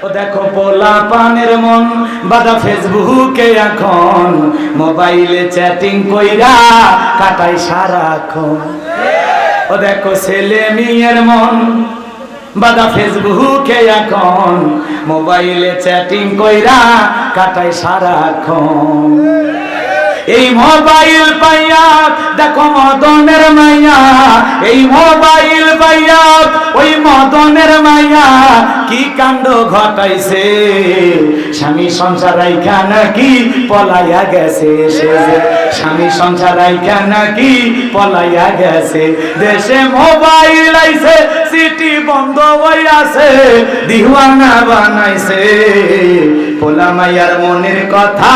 ও দেখো পোলা পানের মন বাদা ফেসবুকে এখন মোবাইলে চ্যাটিং কইরা কাটাই সারাক্ষণ। ও দেখো ছেলে মেয়ের মন বাদা ফেসবুকে এখন মোবাইলে চ্যাটিং কইরা কাটাই সারাক্ষণ। এই মোবাইল পাইয়া দেখো মদনের মাইয়া, এই মোবাইল পাইয়া ওই মদনের মাইয়া কি কাণ্ড ঘটাইছে। স্বামী সংসার রাইখা নাকি পলাইয়া গেছে, স্বামী সংসার রাইখা নাকি পলাইয়া গেছে। দেশে মোবাইল আইছে সিটি বন্ধ হইয়াছে, দিওয়ানা বানাইছে। পোলা মাইয়ার মনের কথা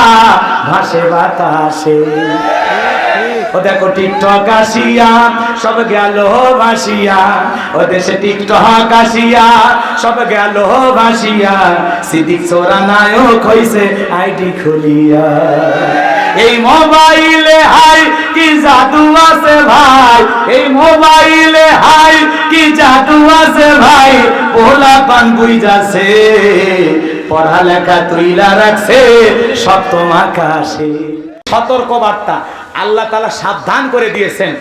ভাসে বাতাসে। ও দেখো টিকটক আসিয়া সব গেল ভাসিয়া, ও দেশে টিকটক আসিয়া সব গেল ভাসিয়া। সিদ্দিক চোরা নায়ক হইছে আইডি খুলিয়া। এই মোবাইলে হাই কি জাদু আছে ভাই, এই মোবাইলে হাই কি জাদু আছে ভাই। পোলা পান বুইজাছে পড়ালেখা তুইলা রাখছে সপ্তম আকাশে। সতর্ক বার্তা আল্লাহ তাআলা সাবধান করে দিয়েছেন,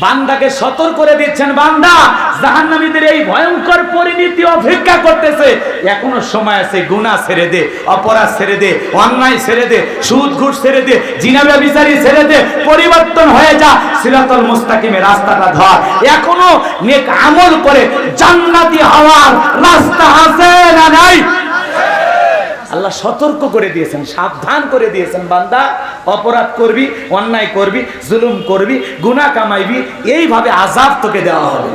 বান্দাকে সতর্ক করে দিচ্ছেন, বান্দা জাহান্নামীদের এই ভয়ঙ্কর পরিণতি অপেক্ষা করতেছে। এখনো সময় আছে, গুনাহ ছেড়ে দে, অপরাধ ছেড়ে দে, অন্যায় ছেড়ে দে, সুদ ঘুষ ছেড়ে দে, জিনা ব্যভিচারী ছেড়ে দে, পরিবর্তন হয়ে যা, সিরাতুল মুস্তাকিমের রাস্তাটা ধর। এখনো নেক আমল করে জান্নাতি হওয়ার রাস্তা আছে না নাই? আল্লাহ সতর্ক করে দিয়েছেন, সাবধান করে দিয়েছেন, বান্দা অপরাধ করবি, অন্যায় করবি, জুলুম করবি, গুনাহ কামাইবি, এইভাবে আযাব তোকে দেওয়া হবে।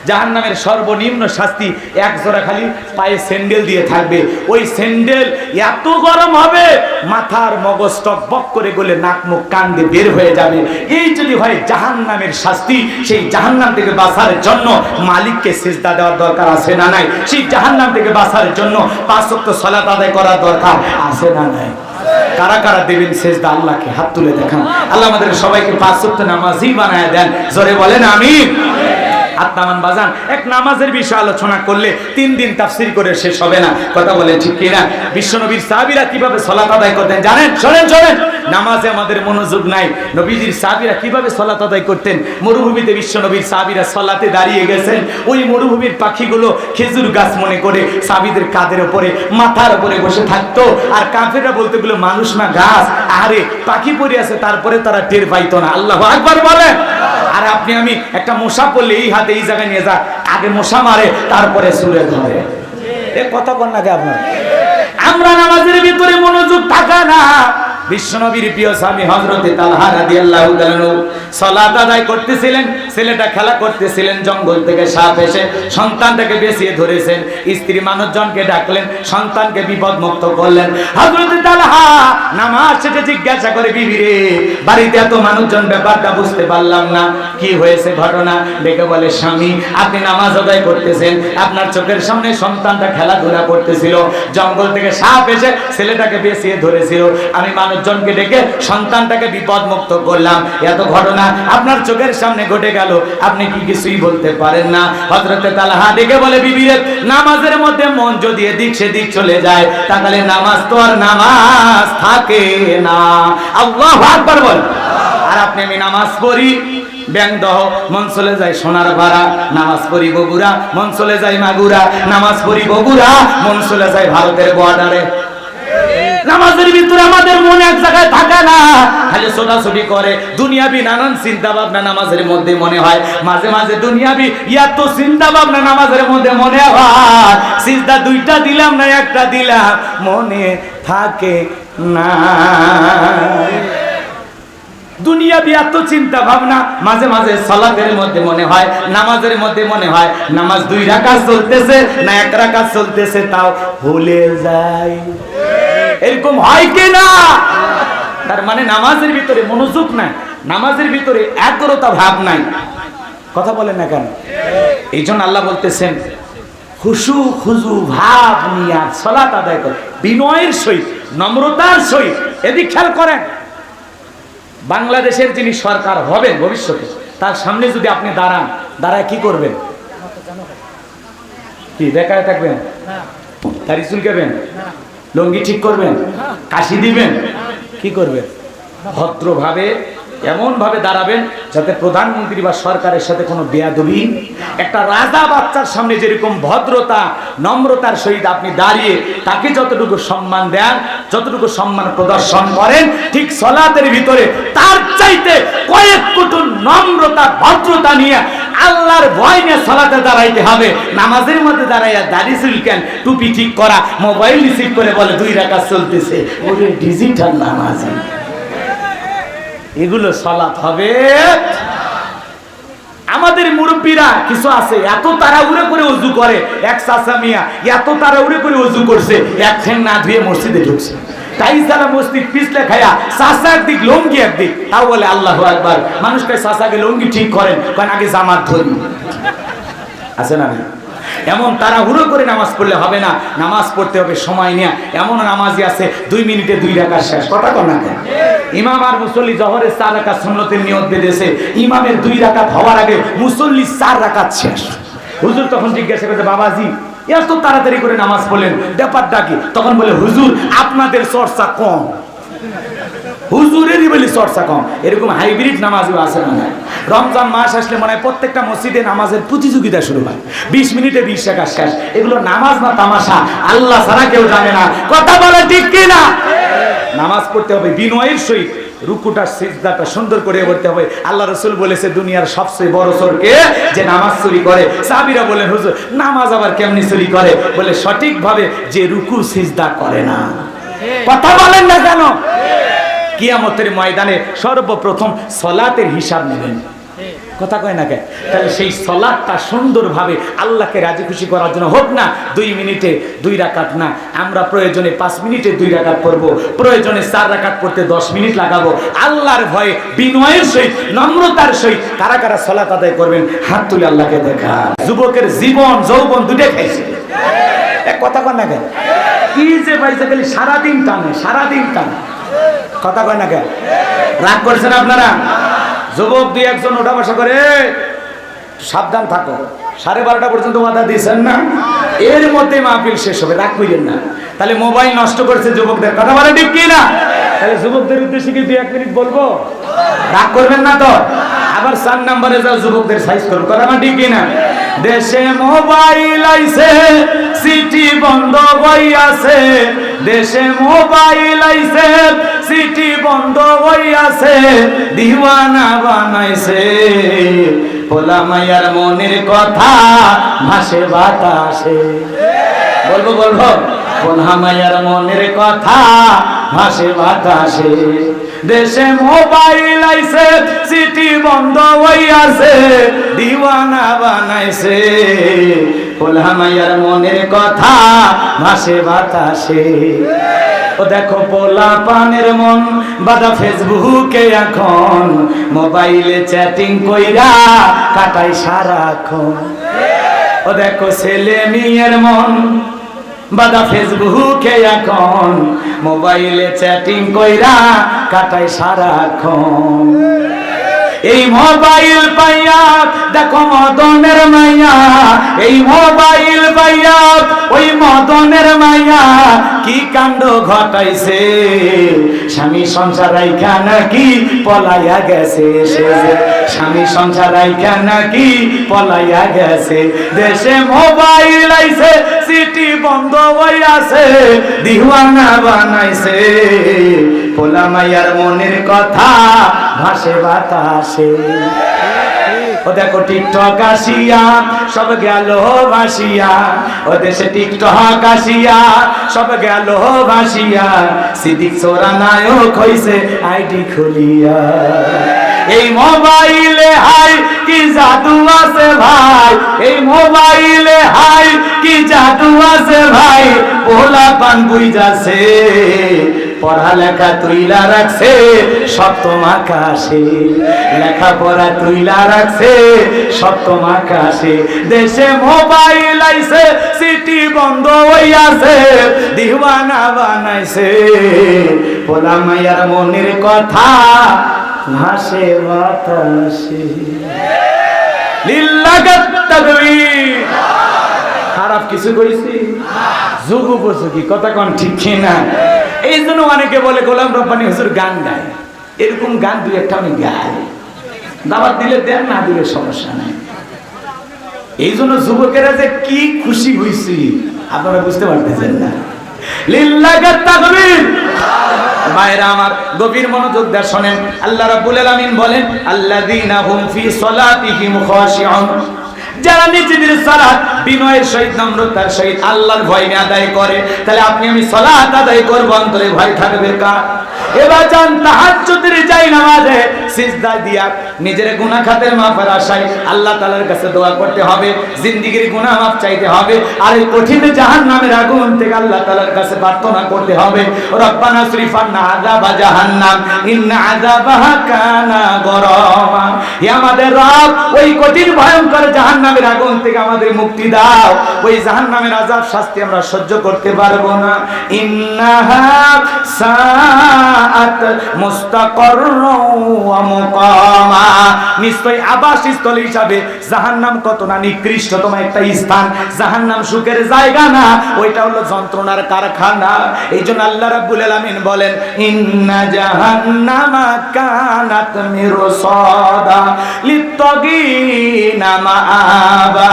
জাহান্নামের সর্বনিম্ন শাস্তি এক জোড়া খালি পায়ে স্যান্ডেল দিয়ে থাকবে। ওই স্যান্ডেল এত গরম হবে মাথার মগজ টকবক করে গলে নাক মুখ কান দিয়ে বের হয়ে যাবে। এই যদি হয় জাহান্নামের শাস্তি, সেই জাহান্নাম থেকে বাঁচার জন্য মালিককে সিজদা দেওয়ার দরকার আছে না নাই? সেই জাহান্নাম থেকে বাঁচার জন্য 5 ওয়াক্ত সালাত আদায় করার দরকার আছে না নাই? কারা কারা দেবেন সিজদা আল্লাহকে? হাত তুলে দেখান। আল্লাহ আমাদের সবাইকে 5 ওয়াক্ত নামাজি বানায় দেন। জোরে বলেন আমিন। আত্মান বাজান, এক নামাজের বিষয় আলোচনা করলে 3 দিন তাফসীর করে শেষ হবে না। কথা বলেন ঠিক কিনা? বিশ্বনবীর সাহাবীরা কিভাবে সালাত আদায় করতেন জানেন? শোনেন শোনেন, নামাজে আমাদের মনোযোগ নাই। নবীজির সাহাবীরা কিভাবে সালাত আদায় করতেন? মরুভূমিতে বিশ্বনবীর সাহাবীরা সালাতে দাঁড়িয়ে গেছেন। ওই মরুভূমির পাখিগুলো খেজুর গাছ মনে করে সাহাবীদের কাঁধের উপরে, মাথার উপরে বসে থাকতো। আর কাফেররা বলতে গুলো মানুষ না গাছ, আরে পাখি পড়ে আছে, তারপরে তারা টের পাইতো না। আল্লাহু আকবার বলেন। আর আপনি আমি একটা মশা পড়লে এই হাতে এই জায়গায় নিয়ে যা, আগে মশা মারে তারপরে সুরে ধরে। এ কথা বল না কে আপনার? আমরা নামাজের ভিতরে মনোযোগ থাকা না। বিশ্বনবীর প্রিয় স্বামী হযরতে তালহা রাদিয়াল্লাহু তাআলা সালাত আদায় করতেছিলেন, ছেলেটা খেলা করতেছিলেন, জঙ্গল থেকে সাপ এসে সন্তানটাকে বেঁচিয়ে ধরেছেন। স্ত্রী মানুষজনকে ডাকলেন, সন্তানকে বিপদ মুক্ত করলেন। হযরতে তালহা নামাজ শেষে জিজ্ঞাসা করে, বিবি রে, বাড়িতে এত মানুষজন, ব্যাপারটা বুঝতে পারলাম না, কি হয়েছে ঘটনা? ডেকে বলে, স্বামী আপনি নামাজ আদায় করতেছেন, আপনার চোখের সামনে সন্তানটা খেলাধুলা করতেছিল, জঙ্গল থেকে সাপ এসে ছেলেটাকে বেঁচিয়ে ধরেছিল, আমি মানুষজনকে ডেকে সন্তানটাকে বিপদ মুক্ত করলাম, এত ঘটনা আপনার চোখের সামনে ঘটে গেল, আপনি কি কিছুই বলতে পারেন না? হযরতে তালহা ডেকে বলে, বিবি রে, নামাজের মধ্যে মন যদি এদিক সেদিক চলে যায় তাহলে নামাজ তো আর নামাজ থাকে না। আল্লাহু আকবার বল। আর আপনি আমি নামাজ পড়ি ব্যাংদহ, মন চলে যায় সোনার ভাড়া, নামাজ পড়ি বগুড়া, মন চলে যায় মাগুরা, নামাজ পড়ি বগুড়া, মন চলে যায় ভারতের বর্ডারে। নামাজের ভিতরে আমাদের মন এক জায়গায় থাকে না, খালি ছোটাছুটি করে, দুনিয়াবি নানান চিন্তা ভাবনা নামাজের মধ্যে মনে হয়। মাঝে মাঝে দুনিয়াবি এত চিন্তা ভাবনা নামাজের মধ্যে মনে হয়, সিজদা 2টা দিলাম না 1টা দিলাম, মনে থাকে না। দুনিয়াবি এত চিন্তা ভাবনা মাঝে মাঝে সালাতের মধ্যে মনে হয়, নামাজের মধ্যে মনে হয় নামাজ 2 রাকাত চলতেছে না 1 রাকাত চলতেছে, তাও ভুলে যায়। এরকম হয় কি না? তার মানে নামাজের ভিতরে মনোযোগ নাই, নামাজের ভিতরে একাগ্রতা ভাব নাই। কথা বলেন না কেন? এই জন্য আল্লাহ বলতেছেন, খুশু খুজু ভাব নিয়ে সালাত আদায় করে, বিনয়ের সহিত, নম্রতার সহিত। এদিক খেয়াল করেন, বাংলাদেশের যিনি সরকার হবেন ভবিষ্যতে, তার সামনে যদি আপনি দাঁড়ায় কি করবেন? কি বেকার থাকবেন? দাড়ি চুলকাবেন, লুঙ্গি ঠিক করবেন, কাশি দিবেন, কি করবেন? ভদ্রভাবে এমন ভাবে দাঁড়াবেন যাতে প্রধানমন্ত্রী বা সরকারের সাথে কোনো বেয়াদবি, একটা রাজা বাচ্চার সামনে যেরকম ভদ্রতা নম্রতার সহিত আপনি দাঁড়িয়ে তাকে যতটুকু সম্মান দেন, যতটুকু সম্মান প্রদর্শন করেন, ঠিক সালাতের ভিতরে তার চাইতে কয়েক কোটি নম্রতা ভদ্রতা নিয়ে আল্লাহর ভয় নিয়ে সালাতে দাঁড়াইতে হবে। নামাজের মধ্যে দাঁড়াইয়া দাড়ি চুলকেন, টুপি ঠিক করা, মোবাইল রিসিভ করে বলে 2 রাকাত চলতেছে, ওরে ডিজিটাল নামাজি। এগুলো সালাত হবে? আমাদের মুরব্বীরা কিছু আছে এত তাড়াহুড়ো করে ওযু করে, এক চাচা মিয়া এত তাড়াহুড়ো করে ওযু করছে, এক ঠ্যাং না ধুয়ে মসজিদে ঢুকছে, তাই সারা মসজিদ পিছলে খায়া চাচা একদিক লুঙ্গি একদিক, তাও বলে আল্লাহু আকবার। মানুষকে চাচাকে লুঙ্গি ঠিক করেন, কারণ আগে জামাত ধরি আছে না? এমন তাড়াহুড়ো করে নামাজ পড়লে হবে না, নামাজ পড়তে হবে সময় নিয়ে। এমন নামাজি আছে 2 মিনিটে 2 রাকাত শেষ, কথা কন না কেন? ইমাম আর মুসল্লি জোহরের 4 রাকাত সুন্নতের নিয়ত বেঁধেছে, ইমামের 2 রাকাত হওয়ার আগে মুসল্লি 4 রাকাত শেষ। হুজুর তখন জিজ্ঞাসা করতে, বাবাজি এত তাড়াতাড়ি করে নামাজ পড়লেন, ব্যাপারটা কি? তখন বলে, হুজুর আপনাদের চর্চা কম, হুজুরেরই বলি চর্চা কম। এরকম হাইব্রিড নামাজও আছে না? রমজান মাস আসলে মনে হয় প্রত্যেকটা মসজিদে নামাজের প্রতিযোগিতা শুরু হয়, 20 মিনিটে 20 রাকাত শেষ। এগুলো নামাজ না তামাশা, আল্লাহ ছাড়া কেউ জানে না, কথা বলে ঠিক কিনা? নামাজ পড়তে হবে বিনয়ের সহিত, রুকুটা সিজদাটা সুন্দর করে পড়তে হবে। আল্লাহ রাসূল বলেছে দুনিয়ার সবচেয়ে বড় চোর কে? যে নামাজ চুরি করে। সাহাবীরা বলেন, হুজুর নামাজ আবার কেমনি চুরি করে? বলে সঠিকভাবে যে রুকু সিজদা করে না। কথা বলেন না কেন? কিয়ামতের ময়দানে সর্বপ্রথম সালাতের হিসাব নেবেন, কথা কয় না কেন? তাহলে সেই সালাতটা সুন্দরভাবে আল্লাহকে রাজি খুশি করার জন্য হোক না 2 মিনিটে 2 রাকাত না, আমরা প্রয়োজনে 5 মিনিটে 2 রাকাত পড়বো, প্রয়োজনে 4 রাকাত পড়তে 10 মিনিট লাগাবো। আল্লাহর ভয়ে বিনয়ের সহিত নম্রতার সহিত কারা কারা সালাত আদায় করবেন? হাত তুলে আল্লাহকে দেখা। যুবকের জীবন যৌবন দুটো খাইছে, এক কথা কয় না কেন? কি যে পাইছে খালি সারাদিন টানে, সারাদিন টানে, কথা কয় না কেন? রাগ করছেন আপনারা? যুবক 2-1 ওঠা বসা করে, সাবধান থাকো, 12:30 পর্যন্ত বাধা দিয়েছেন না, এর মধ্যে মাহফিল শেষ হবে, রাগ করেন না। তাহলে মোবাইল নষ্ট করছে যুবকদের, কথা বলে ঠিক কি না? তাহলে যুবকদের উদ্দেশ্যে কি 2-1 মিনিট বলবো? রাগ করবেন না তো? আবার 4 নম্বরে যাও, যুবকদের সাইজ করুন, কথা না ঠিক কি না? দেশে মোবাইল আইছে, সিটি বন্ধ হইয়াছে, দেশে মোবাইল আইছে, সিটি বন্ধ হইয়াছে, দিওয়ানা বানাইছে, পোলা মাইয়ার মনের কথা ভাসে বাতাসে। বলবো বলবো, পোলা মাইয়ার মনের কথা ভাসে বাতাসে, দেশে মোবাইল আইছে, সিটি বন্ধ হইয়াছে, দিওয়ানা বানাইছে, পোলা মাইয়ার মনের কথা ভাসে বাতাসে। ও দেখো পোলা পানের মন বাদা ফেসবুকে এখন, মোবাইলে চ্যাটিং কইরা কাটাই সারাক্ষণ। ও দেখো ছেলে মেয়ের মন বাদা ফেসবুকে এখন, মোবাইলে চ্যাটিং কইরা কাটাই সারাক্ষণ। এই মোবাইল পাইয়া দেখো মদনের মাইয়া, এই মোবাইল পাইয়া ওই মদনের মাইয়া কি কাণ্ড ঘটাইছে, স্বামী সংসার রাইখা নাকি পলাইয়া গেছে, স্বামী সংসার রাইখা নাকি পলাইয়া গেছে, দেশে মোবাইল আইছে, সিটি বন্ধ হইয়াছে, দিওয়ানা বানাইছে, পোলা মাইয়ার মনের কথা ভাসে বাতাসে। ও দেখো টিকটক আসিয়া সব গেল ভাসিয়া, ও দেশে টিকটক আসিয়া সব গেল ভাসিয়া, সিদ্দিক সোরা নায়ক হইছে আইডি খুলিয়া। এই মোবাইলে হাই কি জাদু আছে ভাই, এই মোবাইলে হাই কি জাদু আছে ভাই, পোলা পান বুইজাছে, পড়ালেখা তুইলা রাখছে সপ্তম আকাশে, লেখাপড়া তুইলা রাখছে সপ্তম আকাশে, দেশে মোবাইল আইছে, সিটি বন্ধ হইয়াছে, দিওয়ানা বানাইছে, পোলা মাইয়ার মনের কথা ভাসে বাতাসে। লিল্লাহি তাকবীর, খারাপ কিছু কইছি? যুগ উপযোগী কথা কোন ঠিক কিনা? এই জন্য অনেকে বলে গোলাম রব্বানী হুজুর গান গায়। এরকম গান দুই একটা আমি গাই, দাওয়াত দিলে দেন, না দিলে সমস্যা নাই। এই জন্য যুবকেরা যে কি খুশি হইছি আপনারা বুঝতে পারতেছেন না। লিল্লাহি তাকবীর। ভাইরা আমার, গভীর মনোযোগ দিয়ে শুনেন। আল্লাহ রাব্বুল আলামিন বলেন, আল্লাযীনা হুম ফি সলাতিহিম খাশিউন, যারা নিজেদের সালাত বিনয়ের সহিত, নম্রতার সহিত আল্লাহর ভয় নিয়ে আদায় করে। তাহলে আপনি আমি সালাত আদায় করব, অন্তরে ভয় থাকবে কার? এবার যান তাহাজ্জুদের যাই নামাজে সিজদা দিয়া নিজের গুনাহ খাতের মাফের আশায় আল্লাহ তাআলার কাছে দোয়া করতে হবে, জিন্দেগীর গুনাহ মাফ চাইতে হবে, আর এই কঠিন জাহান্নামের আগুন থেকে আল্লাহ তাআলার কাছে প্রার্থনা করতে হবে, রব্বানা সরিফ আন্না আযাবা জাহান্নাম ইন্না আযাবাহা কানা গরামা। হে আমাদের রব, ওই কঠিন ভয়ঙ্কর জাহান্নামের আগুন থেকে আমাদের মুক্তি দাও। ওই জাহান্নামের আযাব শাস্তি আমরা সহ্য করতে পারবো না। ইন্নাহা সাআত মুস্তাকাররান ওয়া মুকামা, নিশ্চয় আবাসস্থল হিসাবে জাহান্নাম কত না নিকৃষ্টতম একটা স্থান। জাহান্নাম সুখের জায়গা না, ওইটা হলো যন্ত্রণার কারখানা। এইজন্য আল্লাহ রাব্বুল আলামিন বলেন, ইন্না জাহান্নামা কানাত মিরসাদা লিত্তাগিনা মাআবা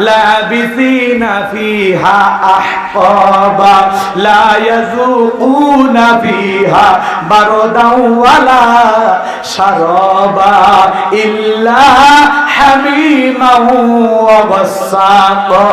লাবিসিনা ফিহা আহকাবা লা ইয়াযুকুনা ফিহা বারদাও ওয়ালা শারাবা ইল্লা হামিমাও ওয়া গাসসাকা।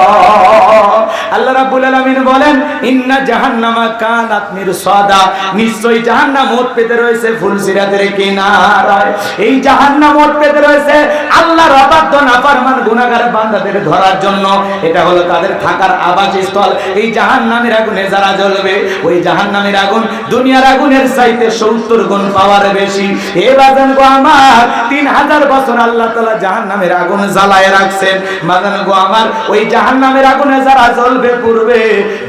আল্লাহ রাব্বুল আলামিন বলেন, ইন্না জাহান্নামা কানাত মিরসাদা, নিশ্চয় জাহান্নাম ওত পেতে রয়েছে ফুলসিরাতের কিনারায়। এই জাহান্নাম ওত পেতে রয়েছে আল্লাহর অবাধ্য নাফরমান গুনাহগার বান্দাদের ধরার জন্য। এটা হলো তাদের থাকার আবাসস্থল। এই জাহান্নামের আগুনে যারা জ্বলবে, ওই জাহান্নামের আগুন দুনিয়ার আগুনের চাইতে 70 গুণ পাওয়ার বেশি। হে বাজান গো আমার, 3000 বছর আল্লাহ তাআলা জাহান্নামের আগুন জ্বালায় রাখছেন। বাজান গো আমার, ওই জাহান্নামের আগুনে যারা জ্বলবে পুড়বে,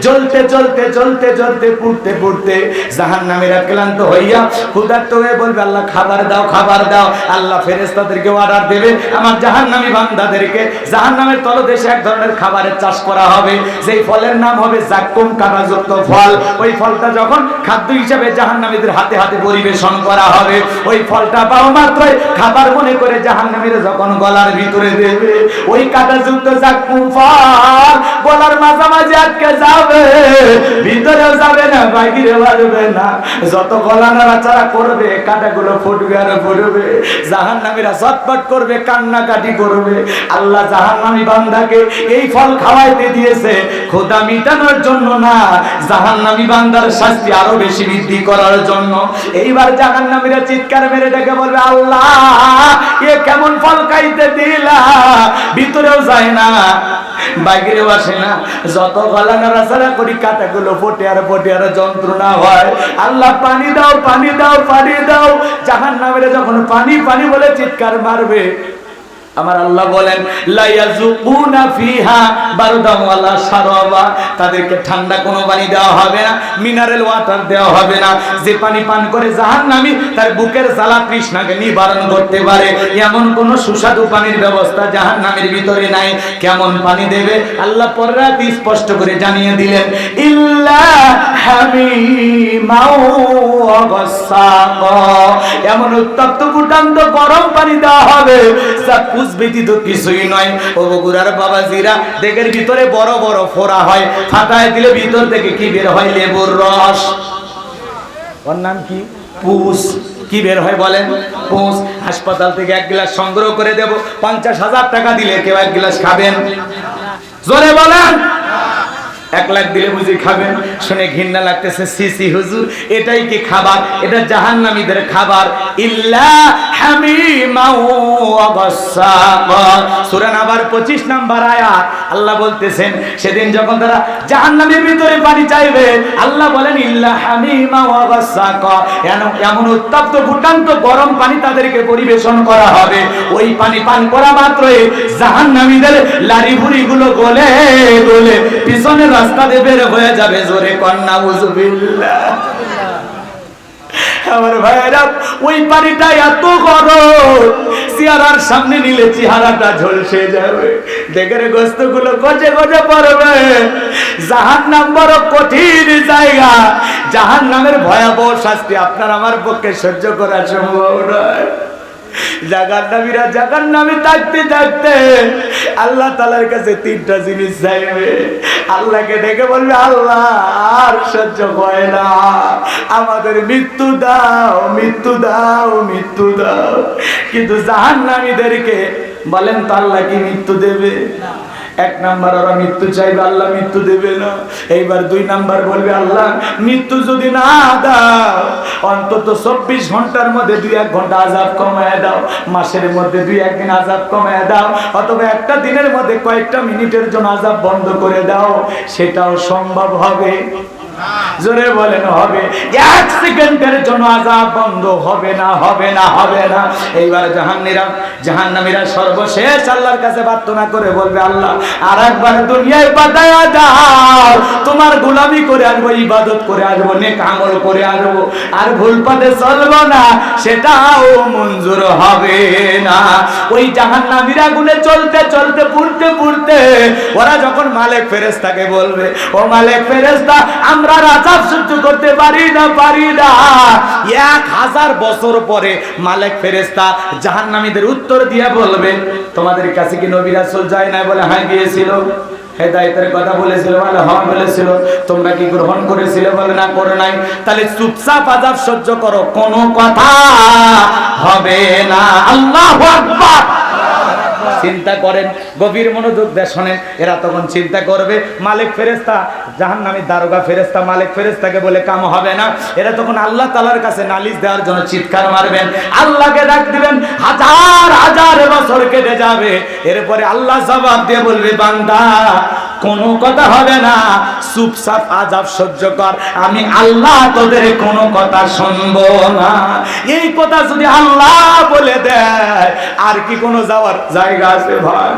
জ্বলতে জ্বলতে জ্বলতে জ্বলতে পুড়তে পুড়তে জাহান্নামীরা ক্লান্ত হইয়া ক্ষুধার্ত হয়ে বলবে, আল্লাহ খাবার দাও, খাবার দাও। আল্লাহ ফেরেশতাদেরকে অর্ডার দেবে, আমার জাহান্নামী বান্দাদেরকে জাহান্নামের তলদেশে এক ধরনের খাবারের চাষ করা হবে, যেই ফলের নাম হবে জাক্কুম, কাঁটাযুক্ত ফল। ওই ফলটা যখন খাদ্য হিসেবে জাহান্নামীদের হাতে হাতে পরিবেশন করা হবে, ওই ফলটা পাওয়া মাত্রই খাবার মনে করে জাহান্নামীরা যখন গলার ভিতরে দেবে, ওই কাঁটাযুক্ত জাক্কুম ফল গলার মাঝামাঝি আটকে যাবে, ভিতরেও যাবে না, বাইরে বাড়বে না। যত গলা নাড়াচাড়া করবে, কাঁটাগুলো ফুটবে আর ফুটবে, জাহান্নামীরা চটপট করবে, কান্নাকাটি করবে। আল্লাহ জাহান্নামী বান্দাকে এই ফল খাওয়াইতে দিয়েছে ক্ষুধা মিটানোর জন্য না, জাহান্নামী বান্দার শাস্তি আরো বেশি বৃদ্ধি করার জন্য। এইবার জাহান্নামীরা চিৎকার মেরে ডেকে বলবে, আল্লাহ এ কেমন ফল খাইতে দিলা, ভিতরেও যায় না, বাইরেও আসে না, যত গলা নাড়াচাড়া করি কাঁটাগুলো ফোটে আর ফোটে আর যন্ত্রণা হয়। আল্লাহ পানি দাও, পানি দাও, পানি দাও। জাহান্নামীরা যখন পানি পানি বলে চিৎকার মারবে, আমার আল্লাহ বলেন, লা ইয়াযুকুনা ফিহা বারদাম ওয়ালা শারাবা, তাদেরকে ঠান্ডা কোনো পানি দেওয়া হবে না, মিনারেল ওয়াটার দেওয়া হবে না। যে পানি পান করে জাহান্নামী তার বুকের জ্বালা তৃষ্ণাকে নিবারণ করতে পারে, এমন কোন সুস্বাদু পানির ব্যবস্থা জাহান্নামের ভিতরে নাই। কেমন পানি দেবে আল্লাহ পররাতে স্পষ্ট করে জানিয়ে দিলেন, ইল্লা হামিমাও ওয়া গাসসাকা, এমন উত্তপ্ত ফুটান্ত গরম পানি দেওয়া হবে যা ব্যতীত কিছুই নয়। ও বগুড়ার বাবাজিরা, দেখের ভিতরে বড় বড় ফোড়া হয়, ফাটায় দিলে ভিতর থেকে কি বের হয়? লেবুর রস। ওর নাম কি? পুষ। কি বের হয় বলেন? পুষ। হাসপাতাল থেকে 1 গ্লাস সংগ্রহ করে দেব, 50,000 টাকা দিলে কেউ 1 গ্লাস খাবেন? জোরে বলেন। 1 লাখ দিলে বুঝি খাবেন? শুনে ঘৃণা লাগতেছে, সিসি হুজুর এটাই কি খাবার? এটা জাহান্নামীদের খাবার। ইল্লা হামিমাও ওয়া গাসসাকা, সূরা নাবার 25 নম্বর আয়াত। আল্লাহ বলতেছেন, সেদিন যখন তারা জাহান্নামের ভিতরে পানি চাইবে, আল্লাহ বলেন ইল্লা হামিমা ওয়া গাসসাকা, এমন উত্তপ্ত ফুটান্ত গরম পানি তাদেরকে পরিবেশন করা হবে। ওই পানি পান করা মাত্রই জাহান্নামীদের লারি ভুড়ি গুলো গলে গলে পিছনের রাস্তা দিয়ে বের হয়ে যাবে। জোরে কন্না উযুবিল্লাহ। আমার ভাইয়েরা, ওই পানিটা এত গরম, চেহারার সামনে নিলে চেহারাটা ঝলসে যাবে, দেখের গোস্তগুলো গজে গজে পড়বে। জাহান্নাম বড় কঠিন জায়গা, জাহান্নামের ভয়াবহ শাস্তি আপনার আমার পক্ষে সহ্য করা সম্ভব নয়। জাহান্নামীরা জাহান্নামে থাকতে থাকতে আল্লাহ তাআলার কাছে তিনটা জিনিস চাইবে। আল্লাহকে ডেকে বলবে, আল্লাহ আর সহ্য হয় না, আমাদের মৃত্যু দাও, মৃত্যু দাও, মৃত্যু দাও। কিন্তু জাহান্নামীদেরকে বলেন তো আল্লাহ কি মৃত্যু দেবে? এক নাম্বার ওরা মৃত্যু চাইবে, আল্লাহ মৃত্যু দেবে না। এইবার দুই নাম্বার বলবে, আল্লাহ মৃত্যু যদি না দাও, অন্তত 24 ঘন্টার মধ্যে 2-1 ঘন্টা আযাব কমায় দাও, মাসের মধ্যে 2-1 দিন আযাব কমায় দাও, অথবা একটা দিনের মধ্যে কয়েকটা মিনিটের জন্য আযাব বন্ধ করে দাও। সেটাও সম্ভব হবে? জোরে বলেন হবে? 1 সেকেন্ডের জন্য আযাব বন্ধ হবে না, হবে না, হবে না। এইবার জাহান্নামীরা সর্বশেষ আল্লাহর কাছে প্রার্থনা করে বলবে, আল্লাহ আরেকবার দুনিয়ায় পাঠায়া দাও, তোমার গোলামি করে আসবো, ইবাদত করে আসবো, নেক আমল করে আসবো, আর ভুল পথে চলবো না, সেটাও মঞ্জুর হবে না। ওই জাহান্নামীরা গুনে চলতে চলতে পুড়তে পুড়তে ওরা যখন মালিক ফেরেশতাকে বলবে, ও মালিক ফেরেশতা, আমরা আযাব সহ্য করতে পারি না, পারি না। 1000 বছর পরে মালিক ফেরেশতা জাহান্নামীদের উত্তর দিয়ে বলবে, তোমাদের কাছে কি নবী রাসূল যায় না? বলে হ্যাঁ গিয়েছিল। হেদায়েতের কথা বলেছিল? বলে হ্যাঁ বলেছিল। তোমরা কি গ্রহণ করেছিলে? বলে না, করে নাই। তাহলে চুপচাপ আযাব সহ্য করো, কোনো কথা হবে না। আল্লাহু আকবার। চিন্তা করেন, গভীর মনোযোগ দিয়ে শোনেন। এরা তখন চিন্তা করবে, মালিক ফেরেশতা, জাহান্নামী দারোগা ফেরেশতা মালিক ফেরেশতাকে বলে কাম হবে না। এরা তখন আল্লাহ তাআলার কাছে নালিশ দেওয়ার জন্য চিৎকার মারবেন, আল্লাহকে ডাক দিবেন। হাজার হাজার বছর কেটে যাবে, এরপরে আল্লাহ জবাব দিয়ে বলবে, বান্দা কোনো কথা হবে না, চুপচাপ আযাব সহ্য কর, আমি আল্লাহ তোদের কোনো কথা শুনবো না। এই কথা যদি আল্লাহ বলে দেয়, আর কি কোনো যাওয়ার জায়গা আছে ভাই?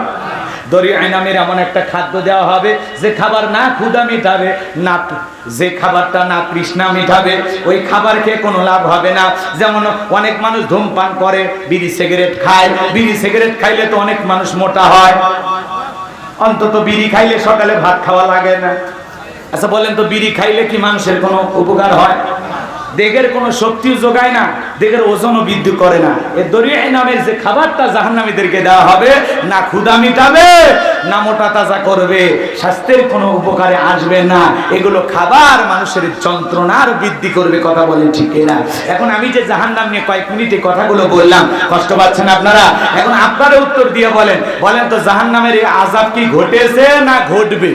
দরিয়ায় নামের এমন একটা খাদ্য দেওয়া হবে যে খাবার না ক্ষুধা মিটাবে, না যে খাবারটা না তৃষ্ণা মিটাবে, ওই খাবার খেয়ে কোনো লাভ হবে না। যেমন অনেক মানুষ ধূমপান করে, বিড়ি সিগারেট খায়, বিড়ি সিগারেট খাইলে তো অনেক মানুষ মোটা হয়। অন্তত বিড়ি খাইলে সকালে ভাত খাওয়া লাগে না। আচ্ছা বলেন তো, বিড়ি খাইলে কি মানুষের কোনো উপকার হয়? দেহের কোনো শক্তিও যোগায় না, দেহের ওজনও বৃদ্ধি করে না। এই দরিয়ায় নামের যে খাবারটা জাহান্নামীদেরকে দেওয়া হবে, না ক্ষুধা মিটাবে, না মোটা তাজা করবে, স্বাস্থ্যের কোনো উপকারে আসবে না। এগুলো খাবার মানুষের যন্ত্রণার বৃদ্ধি করবে। কথা বলেন ঠিক না? এখন আমি যে জাহান্নাম নিয়ে কয়েক মিনিটে কথাগুলো বললাম, কষ্ট পাচ্ছেন আপনারা? এখন আপনারা উত্তর দিয়ে বলেন, বলেন তো জাহান্নামের এই আযাব কি ঘটেছে না ঘটবে?